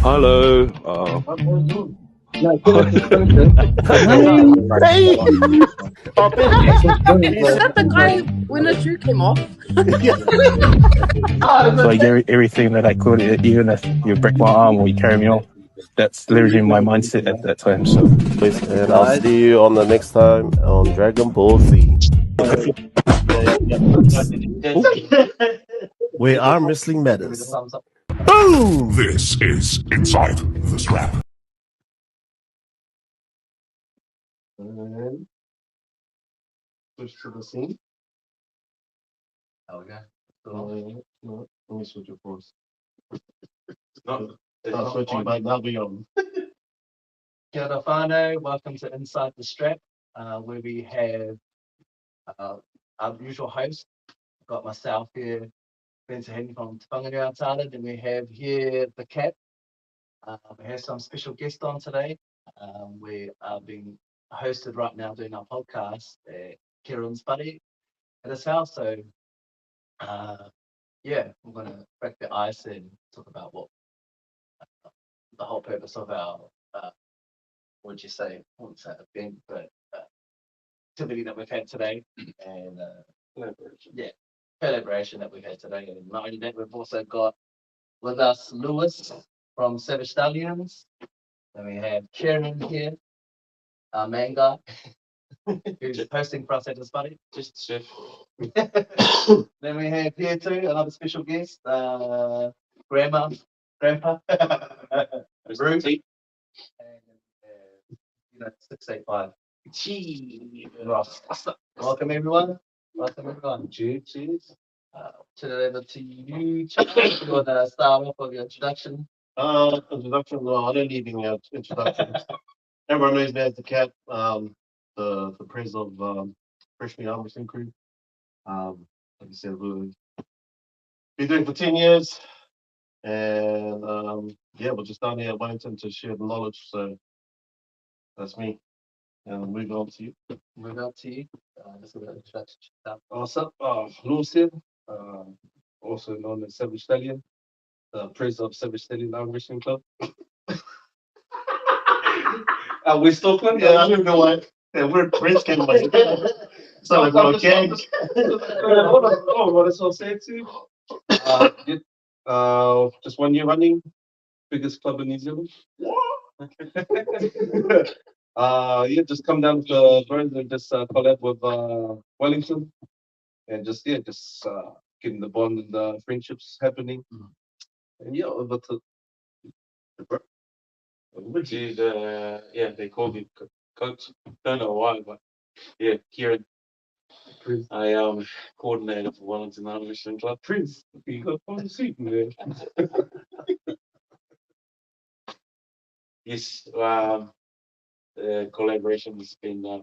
Hello. Hey! Is that the guy when the shoe came off? Like everything that I could, even if you break my arm or you carry me off, that's literally my mindset at that time. So, And I'll see you on the next time on Dragon Ball Z. Where arm wrestling matters. Boom! This is Inside the Strap. And switch to the scene. Okay. No, let me switch it first. Not Switching back, that'll be on. Kia ora whānau, welcome to Inside the Strap, where we have our usual host. I've got myself here, Spencer Henry from Te-Whanganui-a-Tara. Then we have here the cat. We have some special guests on today. We are being hosted right now doing our podcast at Kieran's buddy at his house. So, yeah, we're going to break the ice and talk about what the whole purpose of our, what'd you say? I wouldn't say event, but activity that we've had today. And collaboration that we've had today. And not only that, we've also got with us Lewis from Savage Stallions. Then we have Kieran here, our main guy, who's hosting for us at his buddy. Just chef. Then we have here too another special guest, Grandpa, Ruth, and 685. Ross. Welcome everyone. Cheers. Turn it over to you, Chuck. You want to start off with your introduction? Introduction. No, I don't need any introduction. Everyone knows me as the cat. The president of Freshman Arm Wrestling Crew. Like I said, we've been doing it for 10 years, and yeah, we're just down here at Wellington to share the knowledge. So that's me. And I'll move on to you. Move on to you. Just a little introduction. What's up? Lewis here, also known as Savage Stallion, the president of Savage Stallion Arm Wrestling Club. West Auckland. Yeah, I don't know why. Yeah, we're French came away. So like a gang. Oh, what is I saying to you? Just 1 year running, biggest club in New Zealand. Yeah, just come down to Burns and just collab with Wellington, and just getting the bond and the friendships happening. And yeah, over to Which is, yeah, they called me coach. Don't know why, but yeah, Kieran. I am coordinator for Wellington Arm Wrestling Club. Prince. You got on seat, man. Yes, the collaboration has been,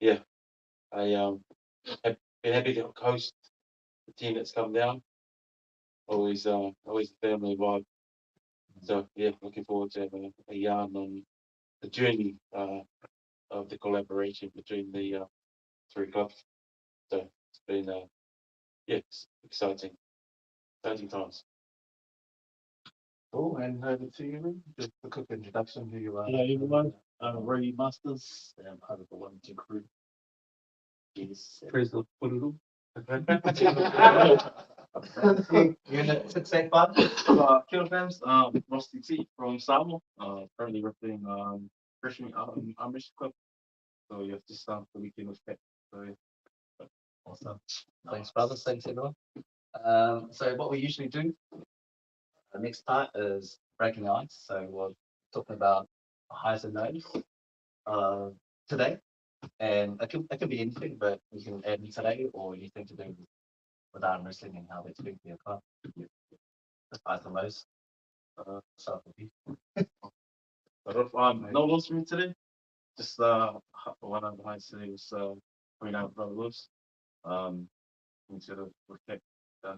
yeah, I have been happy to host the team that's come down. Always a family vibe. So yeah, looking forward to having a yarn on the journey of the collaboration between the three clubs. So it's been yeah, it's exciting times. Cool, and over to you, just a quick introduction who you are. Hello everyone, I'm Rory Masters, and I'm part of the Wellington crew. Yes. President Pululu. Unit 685. Kilograms, Rusty T from Samoa, currently representing freshman arm wrestling club. So you have to start the weekend with that. So yeah. Awesome. Thanks, brothers. Thanks, everyone. So what we usually do, the next part is breaking the ice. So we're talking about highs and lows today. And it can be anything, but you can add today or anything to do with arm wrestling and how they speak to your club. The highs and lows. So No loss for me today. Just one of the highs today was coming out with Brother Lewis. Instead of reflect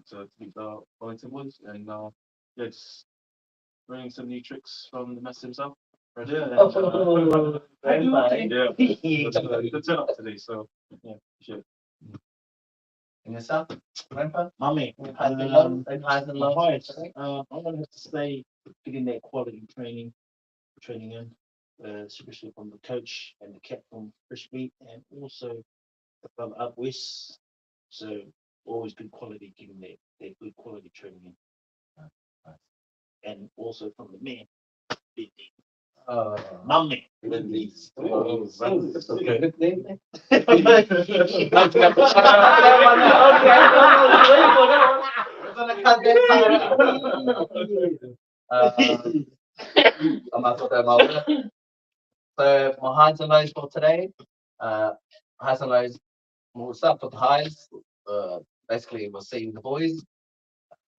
to beat the Wellington Woods and yeah, just learning some new tricks from the master himself. Right there. And, yeah, good turn up today. So yeah, sure. And yourself, Grandpa? Mummy, Highs and lows, and highs and lows. highs. I'm gonna have to say getting that quality training in, especially from the coach and the captain, Fresh Meat, and also from up west. So always good quality, getting that good quality training in. And also from the man, Big D. Mummy. Lindy's. That's a good name. I'm not put that in my order. So my highs and lows for today. Highs and lows. We'll start with the highs. Basically, we're seeing the boys,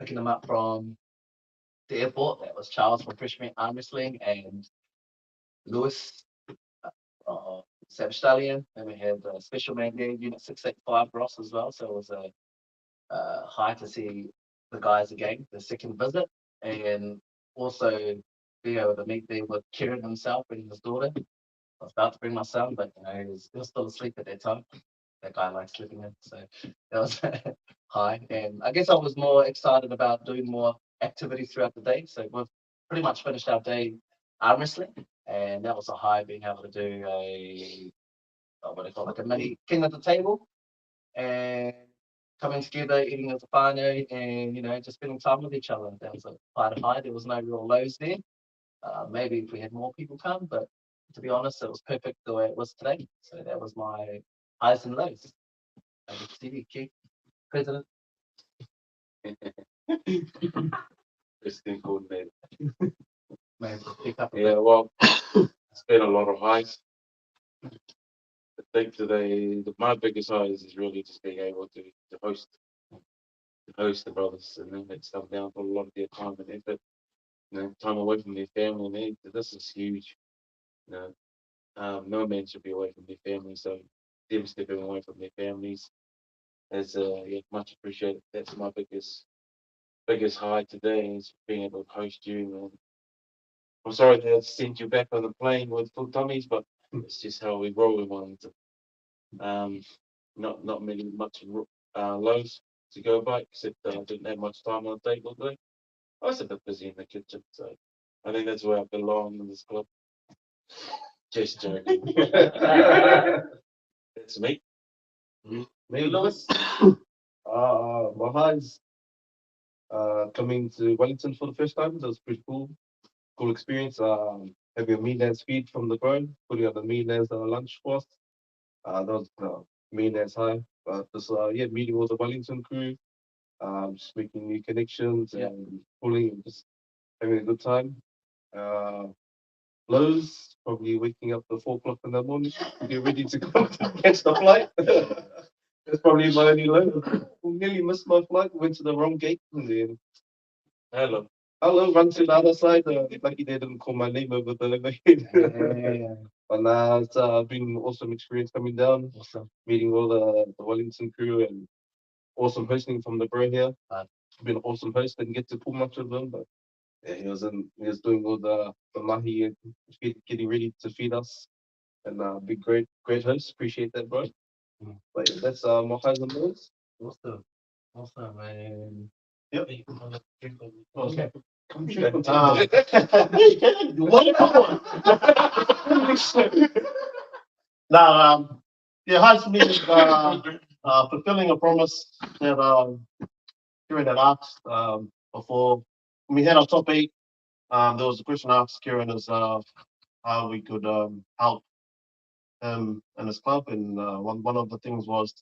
picking them up from the airport. That was Charles from Freshman Arm Wrestling and Lewis, Savage Stallion. And we had Special Man there, Unit 685 Ross as well. So it was a high to see the guys again, the second visit, and also be able to meet there with Kieran himself and his daughter. I was about to bring my son, but he was still asleep at that time. That guy likes sleeping in, so that was high. And I guess I was more excited about doing more activity throughout the day. So we've pretty much finished our day arm wrestling, and that was a high, being able to do what do you call it, like a mini king of the table, and coming together, eating as a whānau, and just spending time with each other. That was a quite a high. There was no real lows there. Maybe if we had more people come, but to be honest, it was perfect the way it was today. So that was my highs and lows. Over to you, Keith, President. President coordinator. Maybe pick up a Yeah, bit. well, it's been a lot of highs. I think today, my biggest highs is really just being able to host the brothers, and then it's come down for a lot of their time and effort, time away from their family. And this is huge. No man should be away from their family, so them stepping away from their families is much appreciated. That's my biggest high today, is being able to host you. And I'm sorry they had to send you back on the plane with full tummies, but it's just how we roll in Wellington. Not much lows to go by, except I didn't have much time on the table today. I was a bit busy in the kitchen, so I think that's where I belong in this club. Just joking. That's me. Me, Lewis. My highs. Coming to Wellington for the first time, that was pretty cool. Cool experience. Having a meat feed from the grown, putting up the meat lunch for us. That was meat high. But just meeting all the Wellington crew, just making new connections and pulling and just having a good time. Lows, probably waking up at 4 o'clock in the morning to get ready to go to catch the flight. That's probably my only low. Nearly missed my flight, went to the wrong gate, and then Hello. run to the other side. Lucky they didn't call my name over the overhead. But now it's been an awesome experience coming down. Awesome. Meeting all the Wellington crew, and awesome hosting from the bro here. Been an awesome host. Didn't get to pull much of them, but yeah, he was doing all the mahi and getting ready to feed us. And big great host. Appreciate that, bro. But yeah, that's my highs and lows. Awesome, man. Yep. Okay. Now, yeah, highs for me is fulfilling a promise that Kieran had asked before. When we had our top 8, there was a question asked Kieran as how we could help him and his club, and one of the things was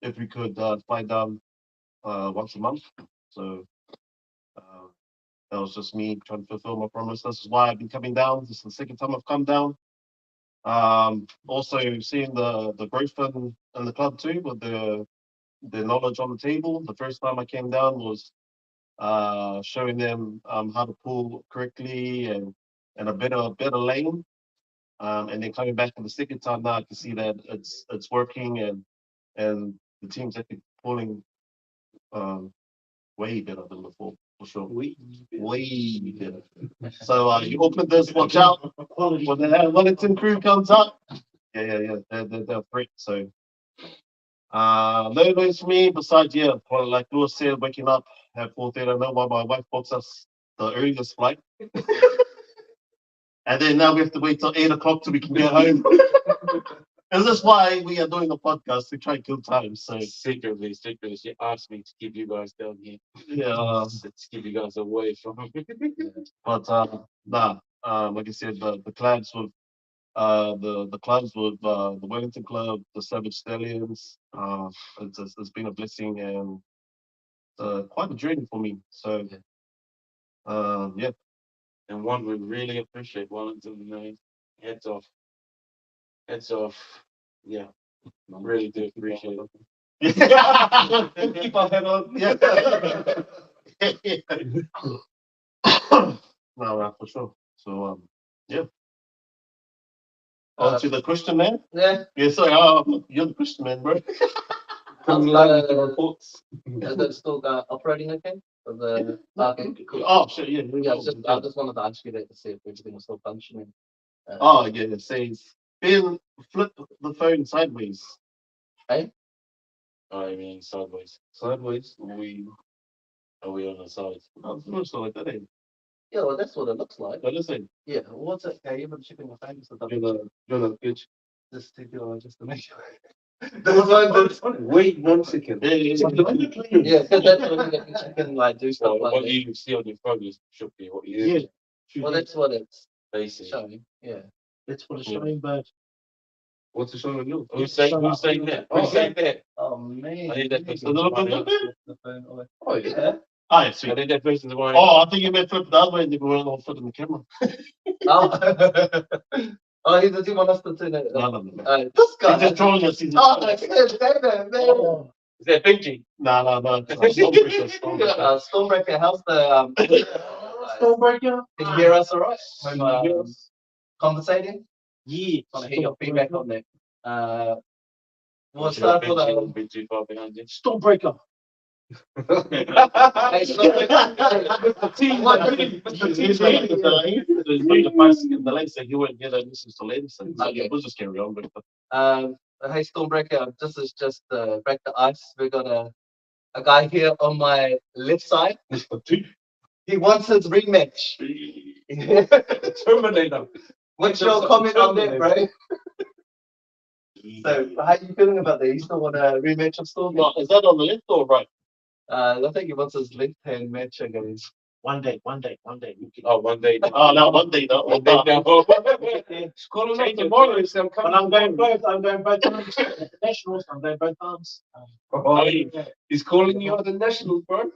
if we could fly down once a month. So that was just me trying to fulfill my promise. This is why I've been coming down. This is the second time I've come down. Also seeing the growth in the club too, with the knowledge on the table. The first time I came down was showing them how to pull correctly and a better lane. And then coming back for the second time now, I can see that it's working, and the team's actually pulling way better than before, for sure. Way better. So you open this, watch out when the Wellington crew comes up. Yeah, they're great. So No news for me besides, yeah, well, like Lewis said, waking up at 4:30. I know why my wife books us the earliest flight. And then now we have to wait till 8 o'clock till we can get home. And that's why we are doing a podcast to try and kill time. So Secretly, she asked me to keep you guys down here. yeah, To keep you guys away from but nah, like I said, the clubs with the clubs with the Wellington Club, the Savage Stallions. It's been a blessing and quite a journey for me. So yeah. And one would really appreciate Wellington, heads off. Heads off. Yeah. Really do appreciate it. Keep our head on. Yeah. No, for sure. So yeah. On to the question, man. Yeah. Yeah, sorry, you're the question, man, bro. How's Live with the reports. Is it still operating okay? For the okay, cool. Oh shit, yeah. Yeah, I just wanted to ask you that to see if everything was still functioning. Oh yeah, it says Ben, flip the phone sideways. Hey? I mean, sideways. Sideways. Are we on the side? Oh, it's not so like that, ain't. Yeah, well, that's what it looks like. What is it? Yeah, what's it? Okay, you've been checking your phone. You're not good. Just to make sure. Wait 1 second. Yeah, because that's what you can like do stuff like What that. you see on your phone should be what you Yeah. Well, that's what it's basically. showing. Yeah. That's for the showing bird. What's the show on you? Who's saying that? Who's saying that? Oh man. I need that person. The phone away. Oh yeah. Oh, yeah, I sweet. think that person's one. Oh, I think you meant flip the other way and you were on foot in the camera. Oh. Oh, he doesn't want us to turn it. No. This guy. He's just trolling us. Oh, I can't say that, man. Is that Benji? No. Stormbreaker, how's the Stormbreaker. Can you hear us all right? Can you hear us? Conversating? Yeah. Want to hear your feedback on that? We'll Benji start with won't be too far behind you. Stormbreaker. Hey, hey, Stormbreaker, this is just break the ice. We got a guy here on my left side. He wants his rematch. Terminator. What's your comment on that, bro? So, how you feeling about that? You still want a rematch of Stormbreaker? Is that on the left or right? I think he wants his left hand match against. One day. Oh, one day. Oh, no, one day, no. One day now. It's calling Change up it. tomorrow. But I'm going both. I'm going both times. The nationals. I'm going both times. He's calling you at the nationals, bro.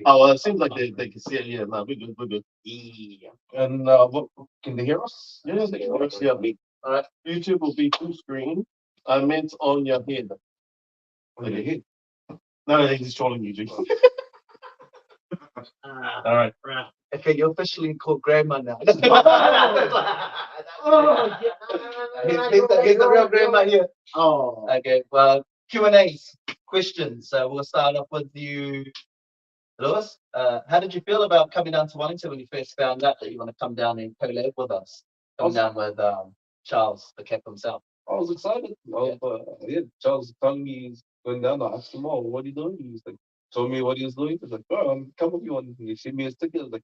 Oh, well, it seems like they can see it. Yeah, no, we're good. Yeah. And what can they hear us? Yeah, they can watch the other. Alright. YouTube will be full screen. I meant on your head. On your head. No, he's trolling you, G. All right. Okay, you're officially called grandma now. Oh, He's the real grandma here. Oh. Okay, well, Q&As, questions. We'll start off with you, Lewis. How did you feel about coming down to Wellington when you first found out that you want to come down and collab with us? Come down with Charles, the cap himself. I was excited. Charles told me he's going down. I asked him, "Oh, what are you doing?" He's like, told me what he was doing. He's like, "Bro, I'm coming with you." And he sent me his ticket. I was like,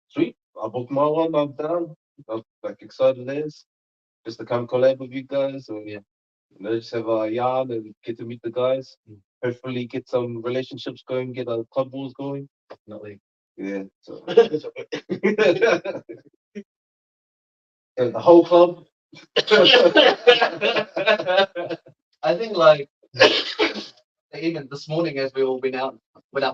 "Sweet, I booked my one. I'm down." I was like excited as just to come collab with you guys. And just have a yarn and get to meet the guys. Hopefully, get some relationships going, get our club balls going. Definitely. Yeah. So. And the whole club. I think like even this morning as we all went out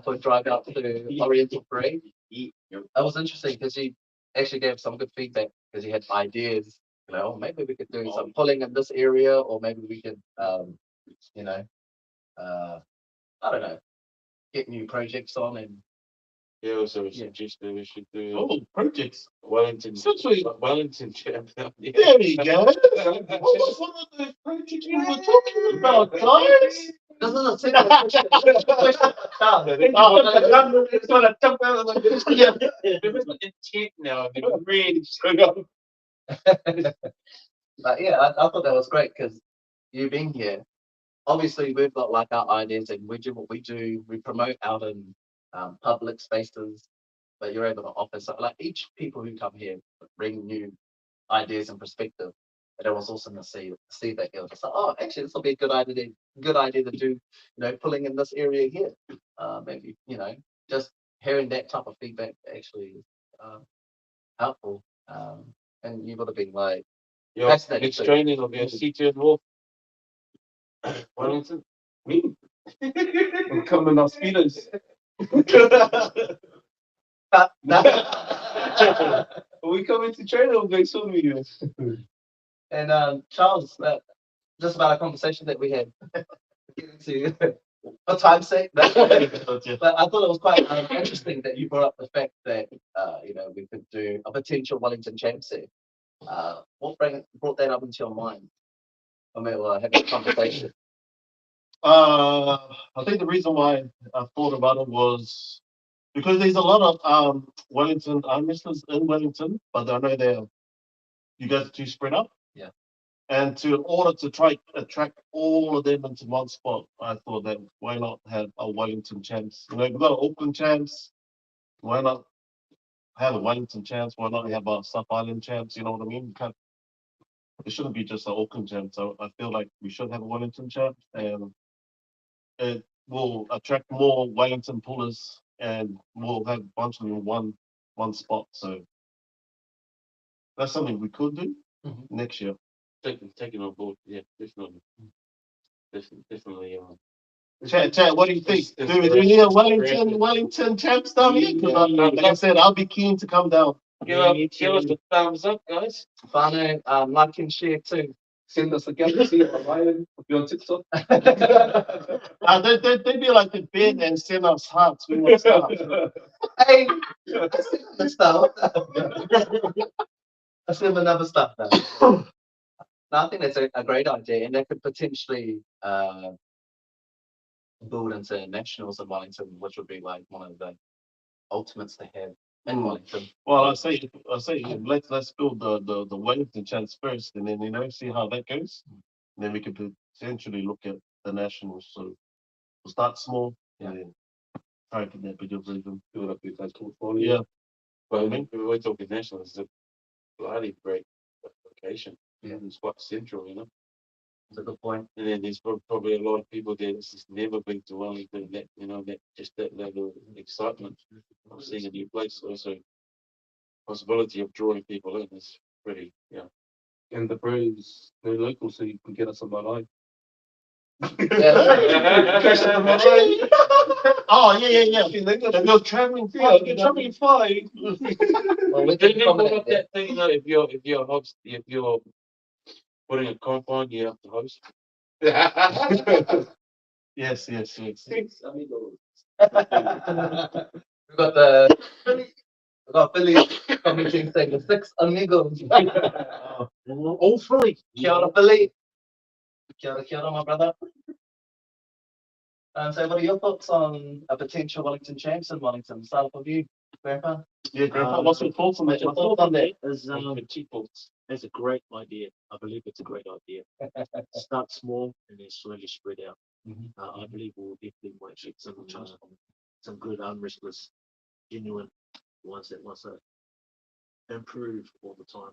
for a drive out to the Oriental Parade. That was interesting because he actually gave some good feedback because he had ideas. You know, maybe we could do some pulling in this area, or maybe we could, I don't know, get new projects on and. Yeah, also suggested we should do Projects. Wellington. Wellington champ. There we go. What was one of the projects we were talking about, guys? This is a simple question. Intent now. Really struggle. But yeah, I thought that was great because you being here, obviously we've got like our ideas and we do what we do. We promote out in public spaces, but you're able to offer so like each people who come here bring new ideas and perspective. And it was awesome to see that you're just like, oh, actually, this will be a good idea to do, pulling in this area here. Maybe, just hearing that type of feedback actually is helpful. And you would have been like, Your fascinating next too. training will be a CT Wolf. Wellington. Me? I'm coming on speeders. Are we coming to China or going to you? And Charles, just about a conversation that we had. To for time's sake, but I thought it was quite interesting that you brought up the fact that we could do a potential Wellington champs here. What brought that up into your mind? I mean, well, having a conversation. I think the reason why I thought about it was because there's a lot of Wellington arm wrestlers in Wellington, but I know you guys are too spread up. Yeah. And in order to try attract all of them into one spot, I thought that why not have a Wellington champs? We've got an Auckland champs. Why not have a Wellington champs? Why not have a South Island champs? You know what I mean? It shouldn't be just an Auckland champs. So I feel like we should have a Wellington champs, and it will attract more Wellington pullers, and we'll have a bunch of them in one spot. So that's something we could do next year. Taking on board, yeah, definitely. Definitely. Chad, what do you think? Do we need a Wellington champs down here? Because like I said, I'll be keen to come down. Give us the thumbs up, guys. Fano, like and share too. Send us a galaxy or Ryan if you're on TikTok. They'd be like the bed and send us hearts. We want stars. Hey, let's start. Let's have another stuff now. No, I think that's a great idea, and that could potentially build into nationals in Wellington, which would be like one of the ultimates to have in Wellington. Well, I say let's build the Wellington chance first, and then see how that goes. And then we can potentially look at the nationals. So we'll start small, and then try to get that bigger version. Build up your guys' portfolio. Yeah. Well, I mean, we're talking nationals. It's a bloody great location. Yeah. It's quite central, That's a good point. And then there's probably a lot of people there that's just never been to Wellington. That level of excitement of seeing a new place. Also, possibility of drawing people in is pretty, And the pros, they're local, so you can get us on my line. Oh yeah. If you're traveling far, Well, we Didn't can you put accommodate up that thing though? If you're putting a comp on, you have to host. Yes. Six amigos. We've got Billy commenting saying the 6 amigos. All three. Kia ora, Billy. Kia ora, my brother. So what are your thoughts on a potential Wellington champs in Wellington? Start off with you, Grandpa. Yeah, Grandpa. What's your thoughts on that? My thought on that is People. it's a great idea. I believe it's a great idea. Start small and then slowly spread out. I believe we'll definitely might get some good arm wrestlers, genuine ones that want to improve all the time,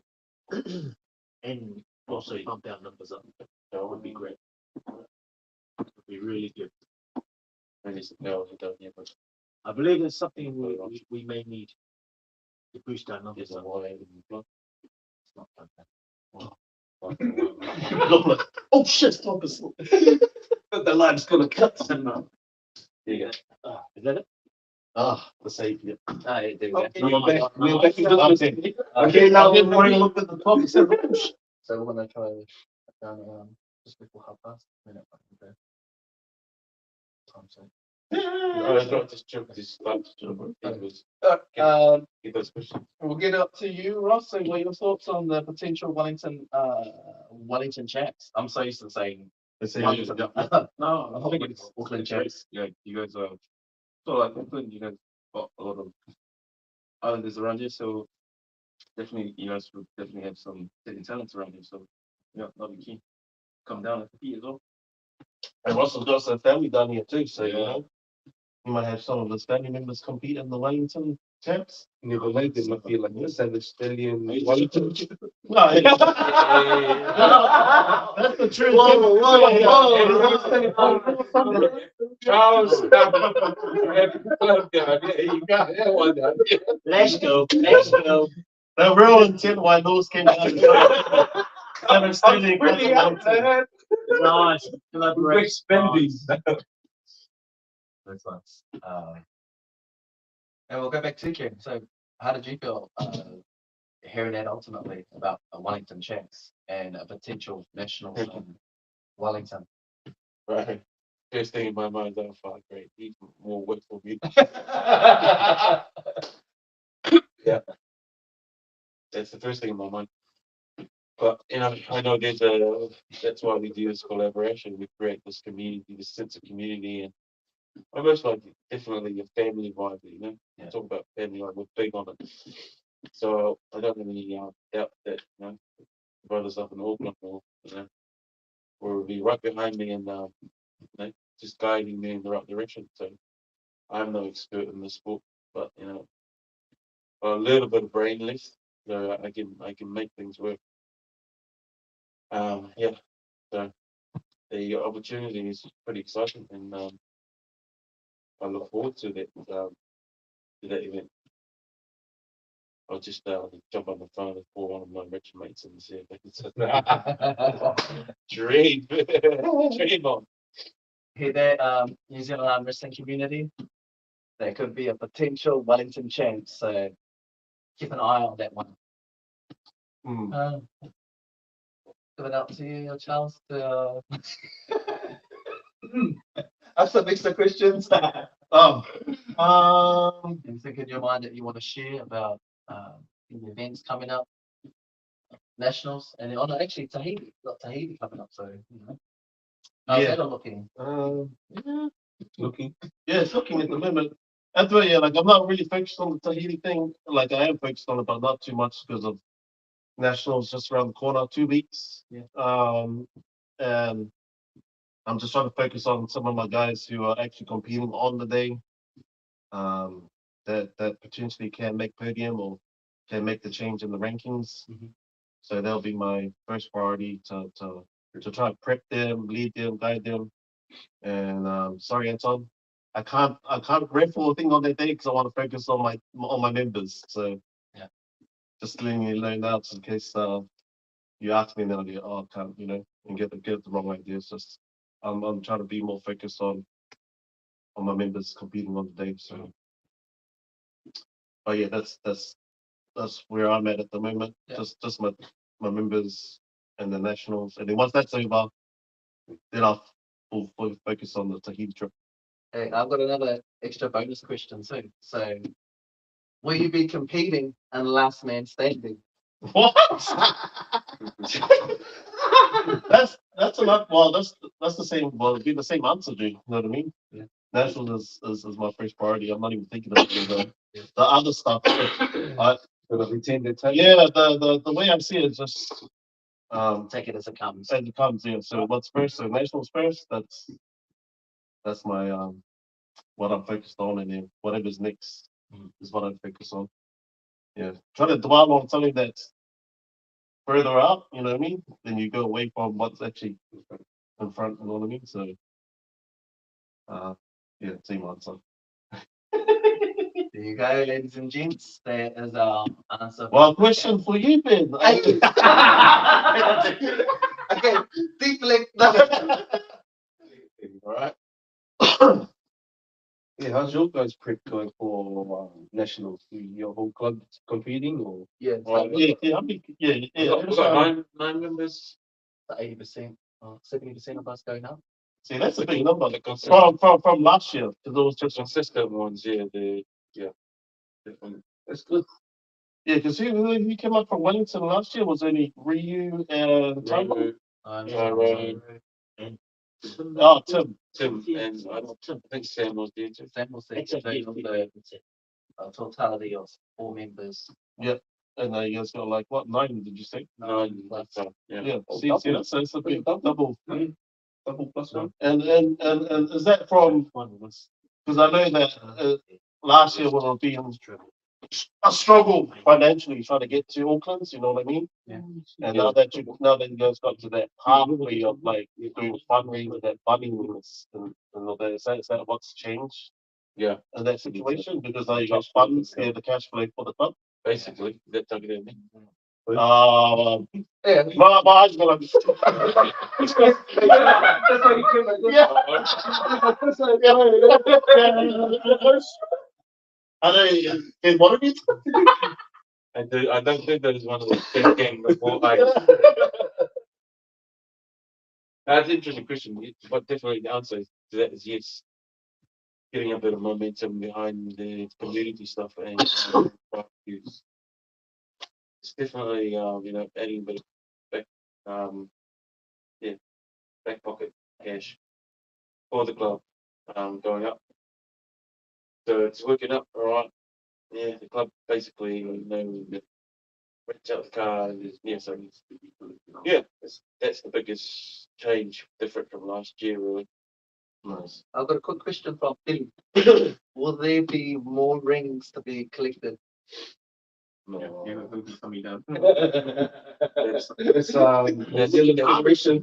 and also pump our numbers up. That would be great. Would be really good. And it's no, you don't have much. I believe it's something we may need to boost our numbers There's a up. wire in the block. It's not like that. Oh shit! Stop us. The line's gonna cut. There you go. Is that it? The savior. Ah, yeah, there we go. We're back in business. Okay, now we're going to look at the top. So we're gonna try down just before 30:30. Minute. Just joke this stuff. Get those questions. We'll get up to you, Ross. So, what are your thoughts on the potential Wellington champs? I'm so used to saying Wellington. No, I think it's Auckland champs. Yeah, you guys are so like Auckland. You guys got a lot of islanders around here, so definitely you guys would definitely have some hidden talents around here. So yeah, I'll be keen. Come down and compete as well. And Russell's got some family down here too, so you know, he might have some of his family members compete in the Wellington champs. Never mind, they might be like the Savage Stallion, Wellington. No, yeah. That's the truth. Charles, you got that one down. Let's go. Let's go. The real intent why those came down. Savage Stallion got the Wellington. Nice. Collaboration. Nice. That's nice. And we'll go back to you, Ken. So, how did you feel hearing that ultimately about a Wellington chance and a potential nationals in Wellington? Right. First thing in my mind, oh fuck, great, need more work for me. Yeah. That's the first thing in my mind. But you know, I know there's that's why we do this collaboration. We create this community, this sense of community, and almost like definitely a family vibe. You know, talk about family, like we're big on it. So I don't have any doubt that you know, brothers up in Auckland will be right behind me and you know, just guiding me in the right direction. So I'm no expert in the sport, but you know, a little bit of brain left, so I can make things work. Yeah. So the opportunity is pretty exciting, and I look forward to that event. I'll just jump on the phone and call one of my rich mates and see if they can sit dream, dream on. Hear that, New Zealand arm wrestling community? There could be a potential Wellington chance, so keep an eye on that one. Give it up to you, Charles. Ask some extra questions. Anything in your mind that you want to share about the events coming up, nationals, and oh no, actually Tahiti, got Tahiti coming up, so you know. How's that all looking? Looking. Yeah, it's looking at the moment. That's why, yeah, like I'm not really focused on the Tahiti thing. Like I am focused on it, but not too much because of nationals just around the corner, 2 weeks. Yeah. And I'm just trying to focus on some of my guys who are actually competing on the day. That potentially can make podium or can make the change in the rankings. So that'll be my first priority to try and prep them, lead them, guide them. And sorry, Anton, I can't ref for a thing on that day because I want to focus on my members. So yeah, just letting you know now, just in case you ask me and then I'll be, oh, I can't, you know, and get the wrong ideas. Just I'm trying to be more focused on my members competing on the day. So, but yeah, that's where I'm at the moment. Yeah. Just my members and the nationals, and then once that's over, then I'll full focus on the Tahiti trip. Hey, I've got another extra bonus question too. So, will you be competing in last man standing? What? that's a lot. Well, that's the same. Well, it'd be the same answer, dude. You know what I mean? Yeah. National is my first priority. I'm not even thinking of the other stuff. Yeah, the way I see it is just take it as it comes. As it comes, yeah. So what's first? So nationals first. That's my what I'm focused on, and then whatever's next is what I focus on. Yeah, try to dwell on something that's further out. You know what I mean? Then you go away from what's actually in front. You know what I mean? So, yeah, same answer. There you go, ladies and gents. That is our answer. Well, question for you, Ben. Okay, deflect. All right. Yeah, how's your guys' prep going for nationals? Your whole club competing or? Yeah, I mean, yeah. We've got nine members. 80%, 70% of us go now. See, that's a big number. The From last year, because it was just consistent ones, yeah. Definitely. That's good. yeah. Because who came up from Wellington last year was only Ryu and Tyrone. Oh, Tim, and I think Sam was there too. Sam was there. The totality of 4 members. Yep. And you guys got like what 9? Did you say? 9 plus. Yeah. Yeah. See, that's a big double. Double plus one. And is that from? Because I know that last year when we were being a struggle financially trying to get to Auckland, you know what I mean? Yeah. And now that you guys got to that pathway of like doing fundraising, that funding and all that, is that what's changed? Yeah. In that situation, because now you got funds, yeah, the cash flow for the club. Basically, that's what it is. Yeah, my eyes go like. I know. In one of you. I don't think that is one of the big games before That's an interesting question, but definitely the answer to that is yes. Getting a bit of momentum behind the community stuff and barbecues. It's definitely adding a bit of back yeah back pocket cash for the club going up. So it's working up all right. Yeah, the club basically rents out the car and that's the biggest change different from last year really. Nice. I've got a quick question from Billy. Will there be more rings to be collected? Yeah, it'll be coming down. That's It's that's a generation.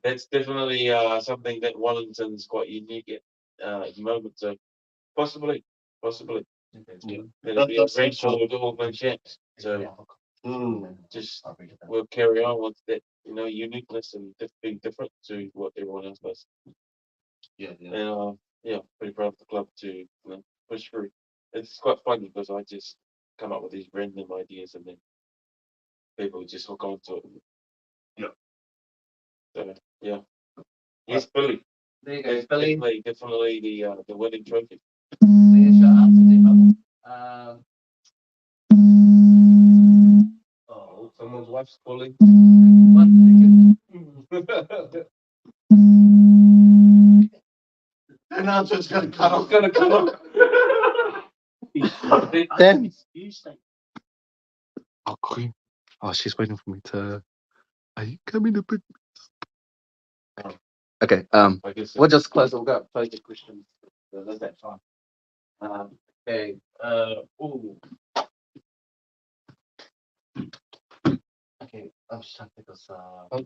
That's definitely something that Wellington's quite unique at the moment. So possibly. Yeah. It'll be a That's great special. for the Auckland Champs. So just we'll carry on with that, uniqueness and being different to what everyone else does. Yeah. And pretty proud of the club to push through. It's quite funny because I just come up with these random ideas and then people just hook onto it. Yeah. So yeah. Yes, Billy. There you go, Billy. Definitely the winning trophy. There's your answer there, brother. Oh, someone's wife's calling. 1 second. Announcer's gonna cut off. Dan. Oh, Queen. Oh, she's waiting for me to. Are you coming to pick? Okay. I guess We'll just close. We'll go close the questions. So that's that time. Okay. Ooh. Okay. I'm just trying to think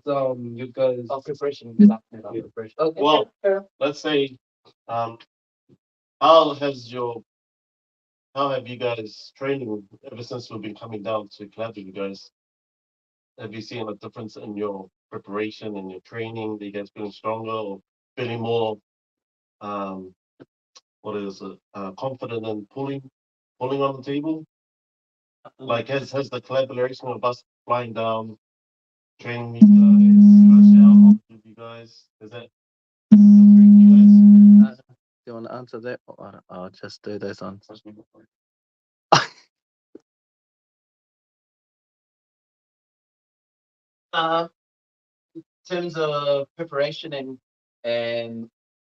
of You guys. preparation. Preparation. Okay. Well, let's say, how have you guys training ever since we've been coming down to club with you guys? Have you seen a difference in your preparation and your training? Are you guys feeling stronger or feeling more confident in pulling on the table? Like has the collaboration of us flying down, training you guys, with you guys, is that you guys? Do you want to answer that? Or I'll just do those on. In terms of preparation and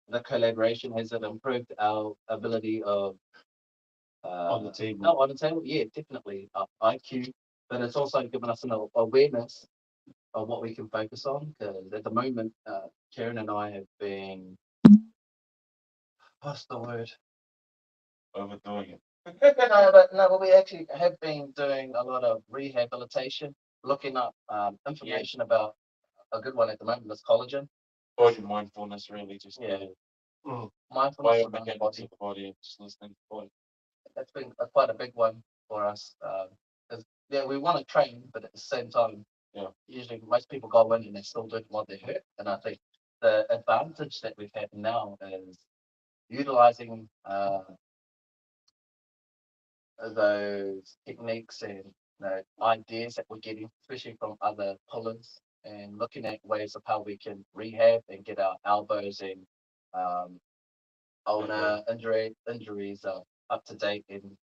the collaboration, has it improved our ability of On the table. No, on the table, yeah, definitely IQ, but it's also given us an awareness of what we can focus on. Because at the moment, Karen and I have been, what's the word? overdoing it. But we actually have been doing a lot of rehabilitation, looking up information about a good one at the moment is collagen. Body mindfulness really just Mindfulness around the biomechanics body. of the body and just listening to the body. That's been quite a big one for us. 'Cause, we want to train, but at the same time, usually most people go in and they're still doing what they hurt. And I think the advantage that we've had now is utilizing those techniques and ideas that we're getting, especially from other pullers, and looking at ways of how we can rehab and get our elbows and ulnar injuries up to date. And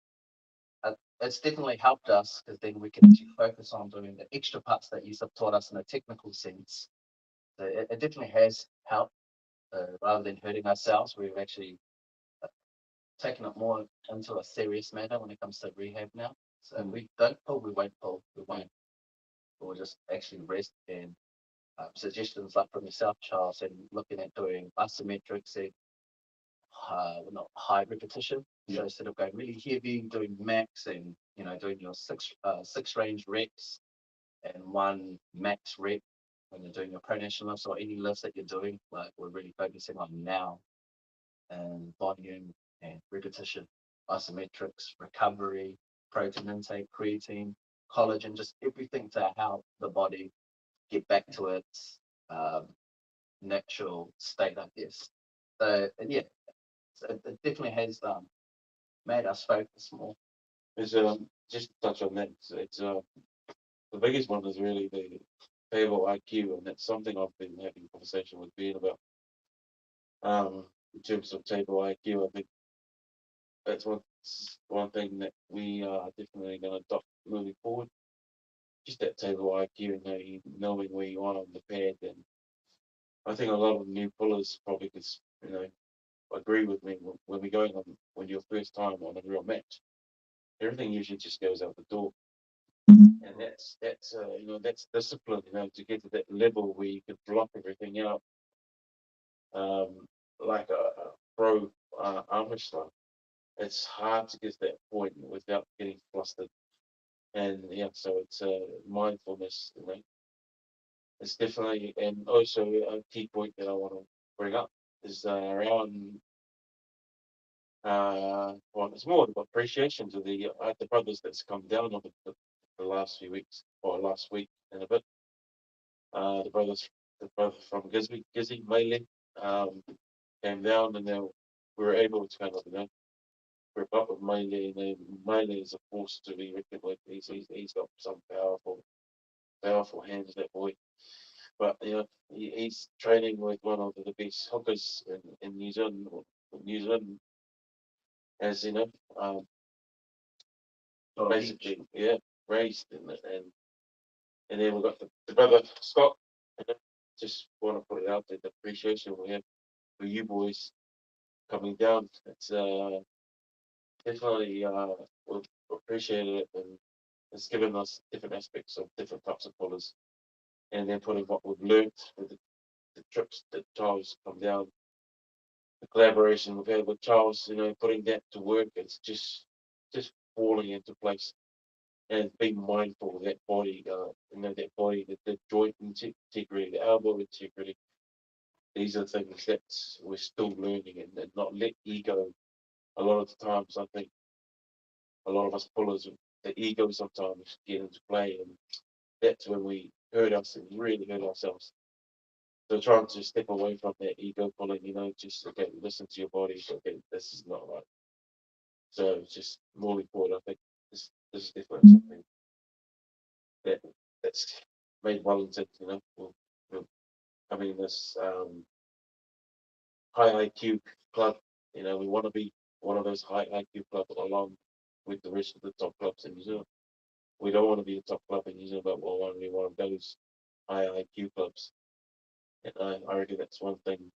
it's definitely helped us because then we can actually focus on doing the extra parts that you have taught us in a technical sense. So it definitely has helped. Rather than hurting ourselves, we've actually taken it more into a serious manner when it comes to rehab now. So we don't pull, we won't pull, we won't or just actually rest and suggestions like from yourself, Charles, and looking at doing isometrics and not high repetition. So instead of going really heavy, doing max and doing your six range reps and one max rep when you're doing your pronation lifts or any lifts that you're doing, like we're really focusing on now and volume and repetition, isometrics, recovery, protein intake, creatine, collagen, just everything to help the body get back to its natural state, I guess. So and yeah, so it definitely has made us focus more. It's just to touch on that. It's the biggest one is really the table IQ, and that's something I've been having a conversation with Ben about. In terms of table IQ, I think that's one thing that we are definitely going to adopt moving forward. Just that table IQ, knowing where you are on the pad, and I think a lot of new pullers probably could, agree with me when we're going on when you're first time on a real match. Everything usually just goes out the door, and that's that's discipline. To get to that level where you can block everything out, like a pro arm wrestler. It's hard to get to that point without getting flustered. And yeah, so it's mindfulness. It's definitely, and also a key point that I want to bring up is around well, it's more of appreciation to the brothers that's come down over the last few weeks or last week and a bit. The brother from Gizzy mainly, came down, and then we were able to kind of grip up with Mainly, and then Mainly is a force to be reckoned with. He's got some powerful hands, that boy. But he's training with one of the best hookers in New Zealand. New Zealand, as um, basically, raised in it, and then we've got the brother Scott. Just want to put it out there, the appreciation we have for you boys coming down. It's definitely we've appreciated it, and it's given us different aspects of different types of pullers, and then putting what we've learned with the trips that Charles come down, the collaboration we've had with Charles, putting that to work. It's just falling into place, and being mindful of that body, that body, the joint integrity, the elbow integrity. These are things that we're still learning, and not let ego. A lot of the times, I think a lot of us pullers, the ego sometimes get into play, and that's when we hurt us and really hurt ourselves. So trying to step away from that ego pulling, just okay, listen to your body. Okay, this is not right. So it's just moving forward. I think this is definitely something that's made Wellington, will having this high IQ club. We want to be one of those high IQ clubs along with the rest of the top clubs in New Zealand. We don't want to be a top club in New Zealand, but we want to be one of those high IQ clubs. And I reckon that's one thing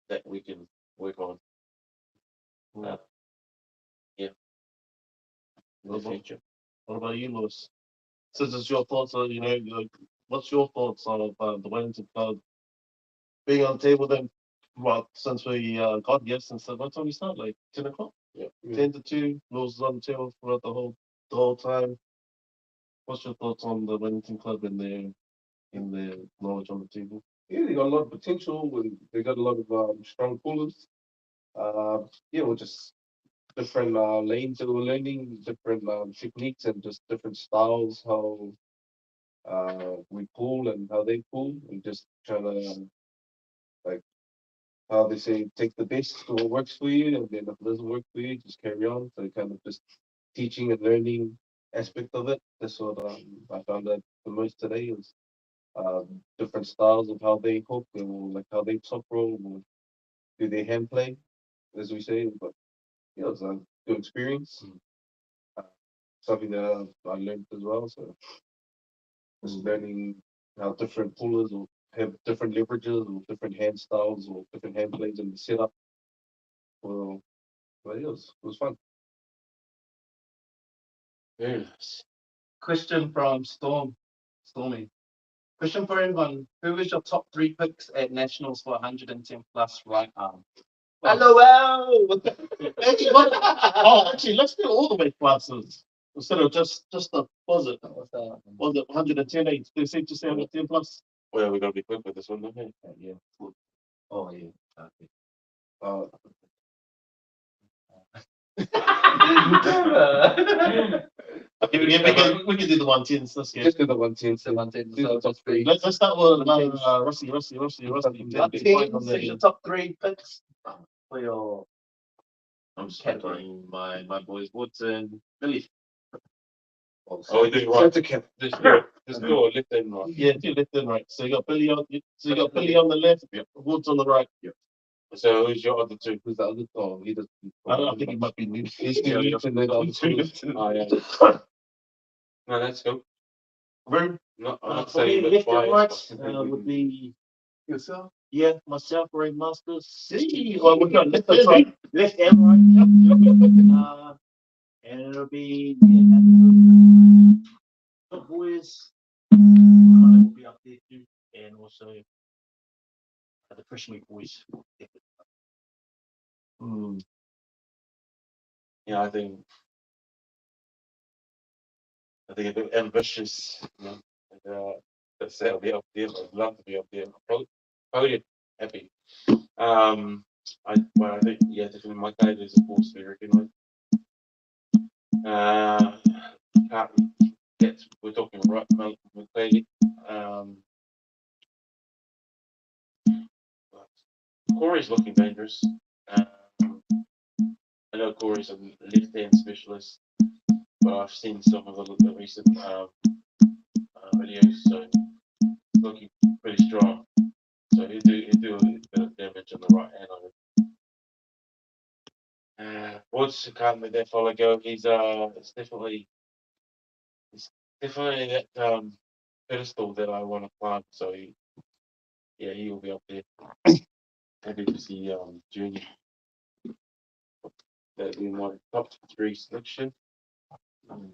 that we can work on. Yeah. In the future. What about you, Lewis? So, just your thoughts on, what's your thoughts on the Wellington Club being on the table then? Well, since we got here, since what time we start? Like 10 o'clock? Yeah. 10 to 2. Lewis was on the table throughout the whole time. What's your thoughts on the Wellington Club and their knowledge on the table? Yeah, they got a lot of potential, and they got a lot of strong pullers. We're just different lanes that we're learning, different techniques, and just different styles how we pull and how they pull, and just trying to like how they say take the best to what works for you, and then if it doesn't work for you, just carry on. So kind of just teaching and learning aspect of it. That's what I found out the most today is different styles of how they hook, or like how they top roll, or do they hand play, as we say. But it's a good experience. Uh, Something that I learned as well. So just learning how different pullers will have different leverages or different hand styles or different hand plays in the setup. Well, it was fun. Very nice. Question from Storm. Stormy. Question for everyone. Who was your top 3 picks at Nationals for 110 plus right arm? LOL. Actually, let's do all the weight classes instead of just the was it 110? They seem to say 110 plus. Well, we gotta be quick with this one, don't we? Yeah. Oh yeah. Okay. Okay, we can do the 110s. Let's Just do the 110s. The 110. Do the top three. Let's start with Rusty. 110 is your top 3 picks for your. I'm just going my boys Woodson, Billy. Oh, we do right. Centre cap. Just go left and right. Yeah, do left and right. So you got Billy on. So you got Billy on the left. Woods on the right. So who's your other 2? Who's the other? Oh, he does. I think he might be new. He's still Luton, then the other two. Oh yeah. No, that's cool. Room. Not, I'm For not me, saying left that and right would be Yourself? Yeah, myself, Ray Masters. See, well, we've got left left and right. left and right. And it'll be top boys. Kind of will be up there too, and also the fresh meat boys. Yeah, I think a bit ambitious. You know, let's say I'll be up there. I'd love to be up there. Probably happy. I think definitely my guy is a force to be reckoned with. We're talking right McClady. Corey's looking dangerous. I know Corey's a left-hand specialist, but I've seen some of the recent videos, so he's looking pretty strong. So he'll do a bit of damage on the right hand of it. Woods can't let that follow go. He's definitely that pedestal that I want to climb. So he will be up there. Happy to see Junior. That'd be my top 3 selection. All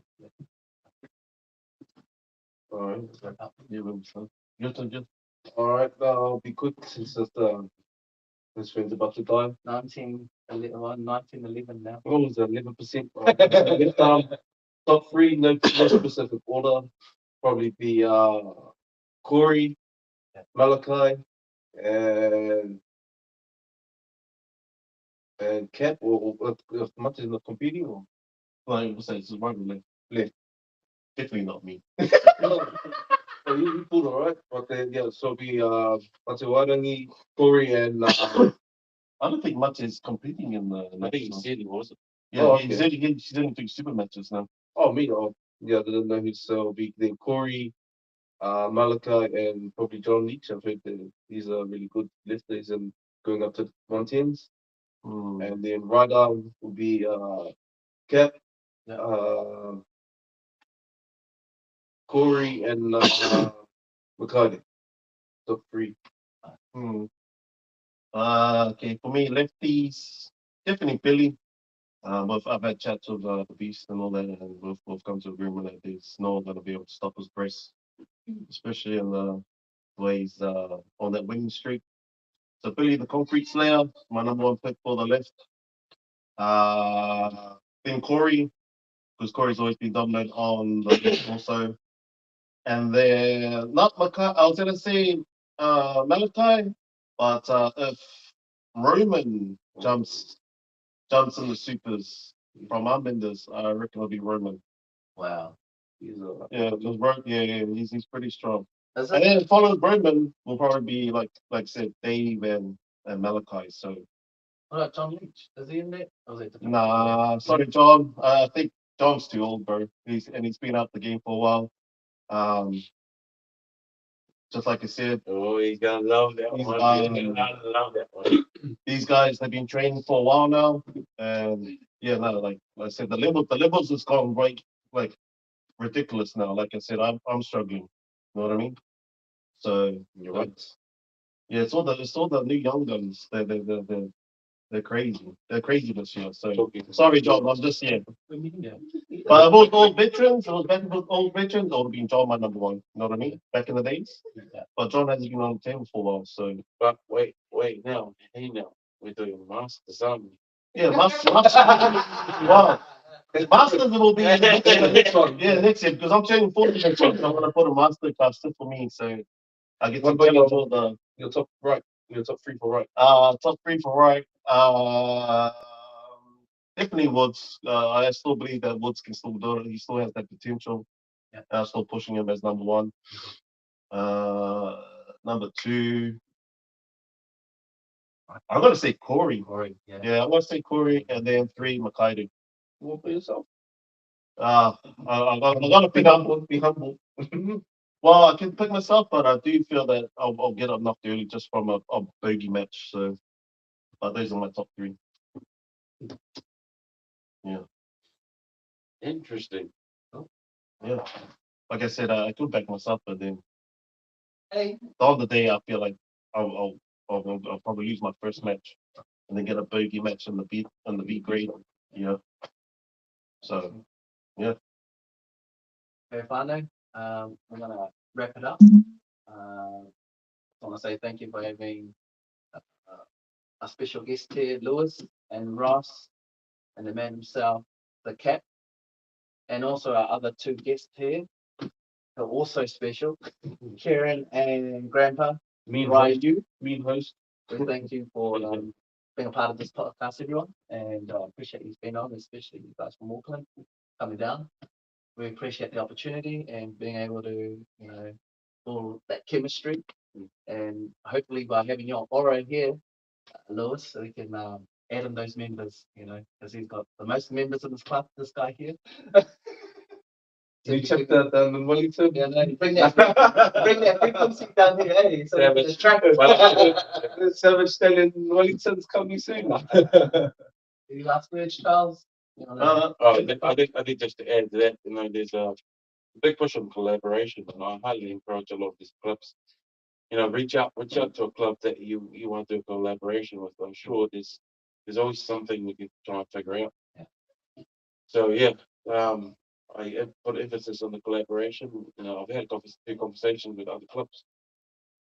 right. Your turn, Jeff. All right. I'll be quick since this friend's about to die. 1911 now. What was that? 11%. Top 3, no specific order. Probably be Corey, Malachi, and Cap. Or if much is not competing, or Like, what's that? It's right or left? Left. Definitely not me. So you pulled all right, but then so be Te-Whanganui, Corey, and I don't think much is competing in the. I think he said he wasn't. Yeah, Oh, he okay. said he's doing 2 super matches now. Oh me, I didn't know who's be then Corey, Malachi, and probably John Leach. I've heard that these are really good lifters and going up to 110s. And then right arm will be Cap, Corey, and McCarty. Top 3. Okay, for me, lefties, definitely Billy. I've had chats with the Beast and all that, and we've come to agreement that there's no one going to be able to stop his press, especially in the ways on that winning streak. So Billy, the Concrete Slayer, my number 1 pick for the left. Then Corey, because Corey's always been dominant on the left also. And then not Makai, I was gonna say Malachi, but if Roman jumps in the supers from Armbenders, I reckon it'll be Roman. Wow. He's he's pretty strong. And then following Roman will probably be like I said, Dave and Malachi. So What about John Leach? Is he in there? nah, sorry John. I think John's too old, bro. He's been out the game for a while. Just like I said. Oh, he's gonna love that one. He's gonna love that one. These guys have been training for a while now, and like I said, the levels has gone like ridiculous now. Like I said, I'm struggling. You know what I mean? So You're right. Yeah, it's all the new young guns. They're crazy. They're crazy this year. So sorry, John. I'm just here. But if it was old veterans, it was back with old veterans, I would have been John my number one. You know what I mean? Back in the days. But John hasn't been on the table for a while. So But wait now. Hey now. We're doing masters, aren't we? yeah, wow. Masters will be next one. Yeah, next year because I'm turning 40 next year. So I'm gonna put a master class just for me. So I get to challenge all the Your top right. Your top three for right. top three for right. Definitely Woods. I still believe that Woods can still do it. He still has that potential. I'm still pushing him as number one. Number two, I'm gonna say Corey. Yeah, I'm gonna say Corey, and then three, Makaidu. What for yourself? I'm gonna pick up. Be humble. Well, I can pick myself, but I do feel that I'll get up knocked early just from a bogey match. So, but those are my top three. Yeah. Interesting. Yeah. Like I said, I could back myself, but then the other day I feel like I'll probably lose my first match and then get a bogey match in the B grade. Yeah. So yeah. Very fun. I'm gonna wrap it up. I want to say thank you for having a special guest here, Lewis and Ross, and the man himself, the Cap, and also our other two guests here, who are also special, Karen and Grandpa. Mean host. So thank you for being a part of this podcast, everyone, and appreciate you being on, especially you guys from Auckland coming down. We appreciate the opportunity and being able to, build that chemistry, and hopefully by having your aura here, Lewis, so we can add in those members, because he's got the most members in this club. This guy here. You check that down in Wellington? Yeah, no, bring that frequency down here, hey. So Savage. Savage still in Wellington's coming soon. Any last words, Charles? I think just to add to that, there's a big push on collaboration, and I highly encourage a lot of these clubs. Reach out to a club that you want to do a collaboration with. I'm sure there's always something we can try and figure out. Yeah. So yeah, I put emphasis on the collaboration. I've had two conversations with other clubs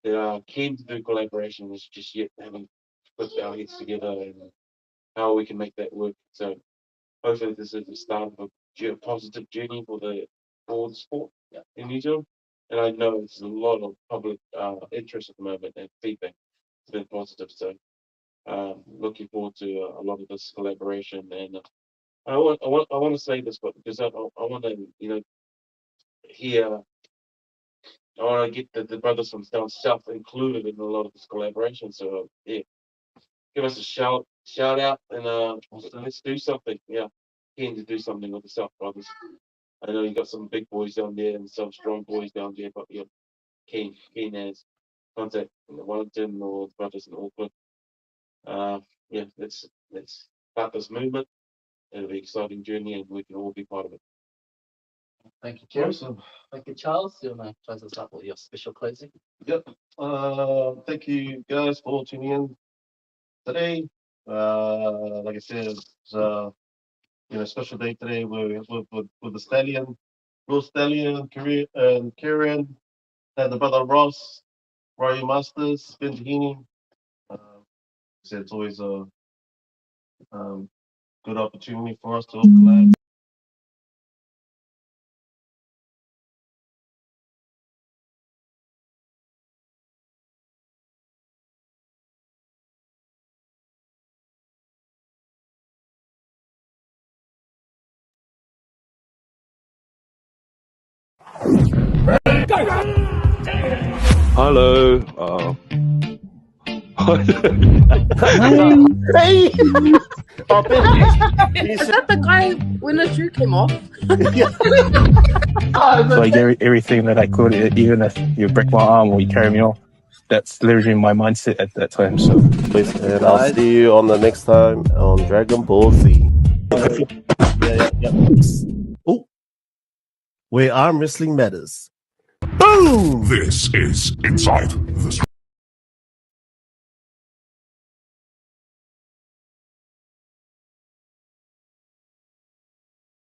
that are keen to do collaboration, is just yet haven't put our heads together and how we can make that work. So hopefully this is the start of a positive journey for the sport in New Zealand. And I know there's a lot of public interest at the moment and feedback. It's been positive. So looking forward to a lot of this collaboration. And I want to say this, but because I want to hear. I want to get the brothers from down south included in a lot of this collaboration. So yeah, give us a shout out, and let's do something. Yeah, keen to do something with the South brothers. I know you got some big boys down there and some strong boys down there, but you're keen as contact in Wellington or the brothers in Auckland. Yeah, let's start this movement. It'll be an exciting journey, and we can all be part of it. Thank you, Karen. Awesome. Thank you, Charles. You want to close us up with your special closing? Yep. Thank you guys for tuning in today. Like I said, it's a special day today with the Stallion, Real Stallion, Karen, and the brother Ross, Rory Masters, Ben Tahini. Said it's always a good opportunity for us to collab. Hello. Hey! Is that the guy when the shoe came off? So I gave everything that I could, even if you break my arm or you carry me off. That's literally my mindset at that time. So, and I'll see you on the next time on Dragon Ball Z. Oh, where arm wrestling matters. Boom! This is Inside